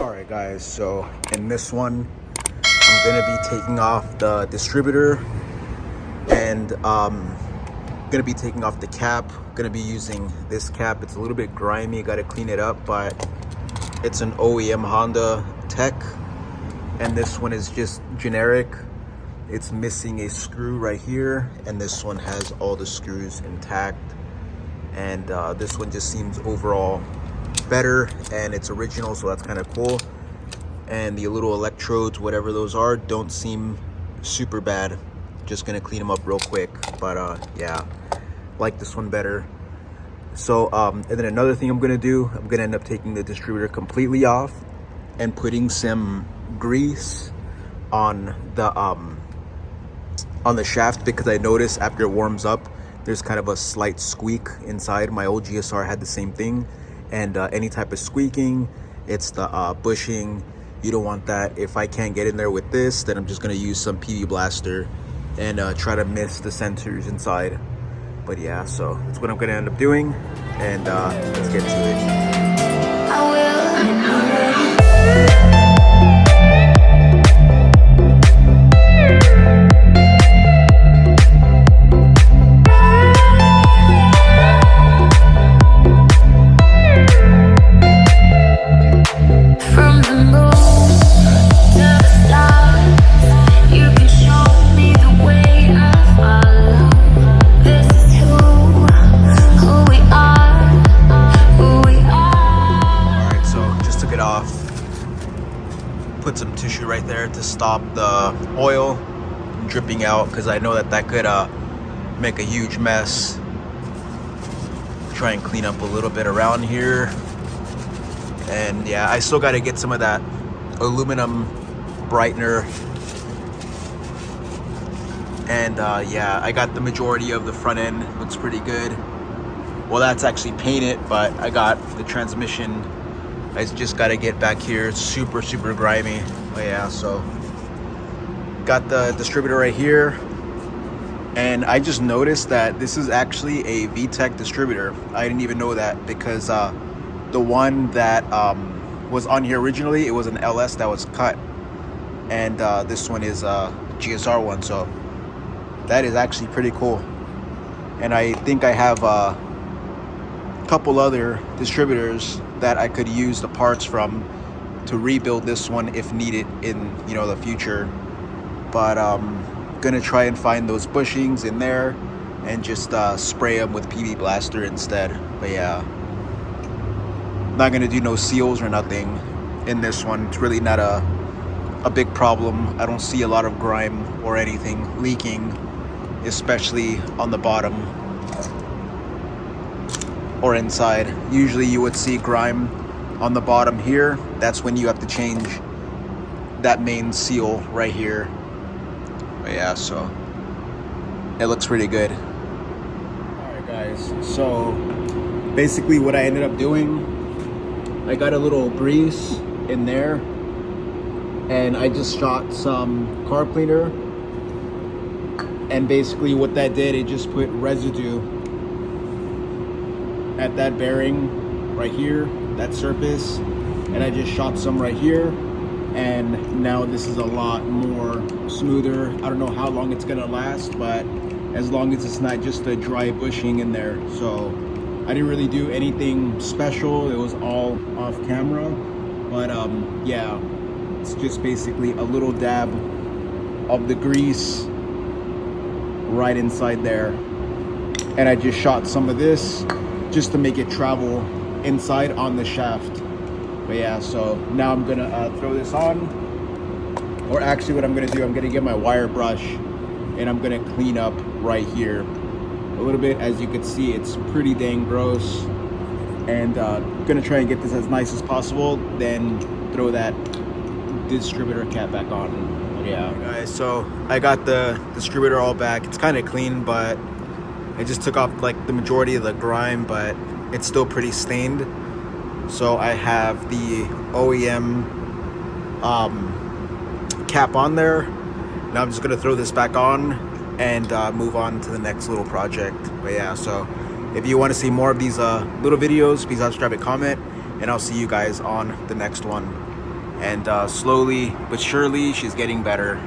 Alright guys, so in this one I'm gonna be taking off the distributor and gonna be taking off the cap. Gonna be using this cap. It's a little bit grimy, gotta clean it up, but it's an OEM Honda Tech, and this one is just generic. It's missing a screw right here, and this one has all the screws intact, and this one just seems overall better, and it's original, so that's kind of cool. And the little electrodes, whatever those are, don't seem super bad. Just gonna clean them up real quick, but yeah, like this one better. So and then another thing I'm gonna do, I'm gonna end up taking the distributor completely off and putting some grease on the shaft, because I noticed after it warms up there's kind of a slight squeak inside. My old GSR had the same thing, and any type of squeaking, it's the bushing. You don't want that. If I can't get in there with this, then I'm just gonna use some PV Blaster and try to miss the sensors inside. But yeah, so that's what I'm gonna end up doing, and let's get to it. I will. Put some tissue right there to stop the oil from dripping out, because I know that could make a huge mess. Try and clean up a little bit around here, and yeah, I still got to get some of that aluminum brightener, and yeah, I got the majority of the front end. Looks pretty good. Well, that's actually painted, but I got the transmission. I just got to get back here. It's super grimy. But yeah, so got the distributor right here, and I just noticed that this is actually a VTEC distributor. I didn't even know that, because the one that was on here originally, it was an LS that was cut, and this one is a GSR one, so that is actually pretty cool. And I think I have a couple other distributors that I could use the parts from to rebuild this one if needed in, you know, the future. But gonna try and find those bushings in there and just spray them with PV Blaster instead. But yeah, not gonna do no seals or nothing in this one. It's really not a big problem. I don't see a lot of grime or anything leaking, especially on the bottom or inside. Usually you would see grime on the bottom here. That's when you have to change that main seal right here. But yeah, so it looks pretty good. Alright guys, so basically what I ended up doing, I got a little grease in there, and I just shot some car cleaner, and basically what that did, it just put residue at that bearing right here, that surface, and I just shot some right here, and now this is a lot more smoother. I don't know how long it's gonna last, but as long as it's not just a dry bushing in there. So I didn't really do anything special. It was all off camera, but yeah, it's just basically a little dab of the grease right inside there, and I just shot some of this just to make it travel inside on the shaft. But yeah, so now I'm gonna throw this on, or actually what I'm gonna do, I'm gonna get my wire brush and I'm gonna clean up right here a little bit. As you can see, it's pretty dang gross, and gonna try and get this as nice as possible, then throw that distributor cap back on. But yeah guys, so I got the distributor all back. It's kind of clean, but I just took off like the majority of the grime, but it's still pretty stained. So I have the OEM cap on there. Now I'm just gonna throw this back on and move on to the next little project. But yeah, so if you want to see more of these little videos, please subscribe and comment, and I'll see you guys on the next one. and slowly but surely she's getting better.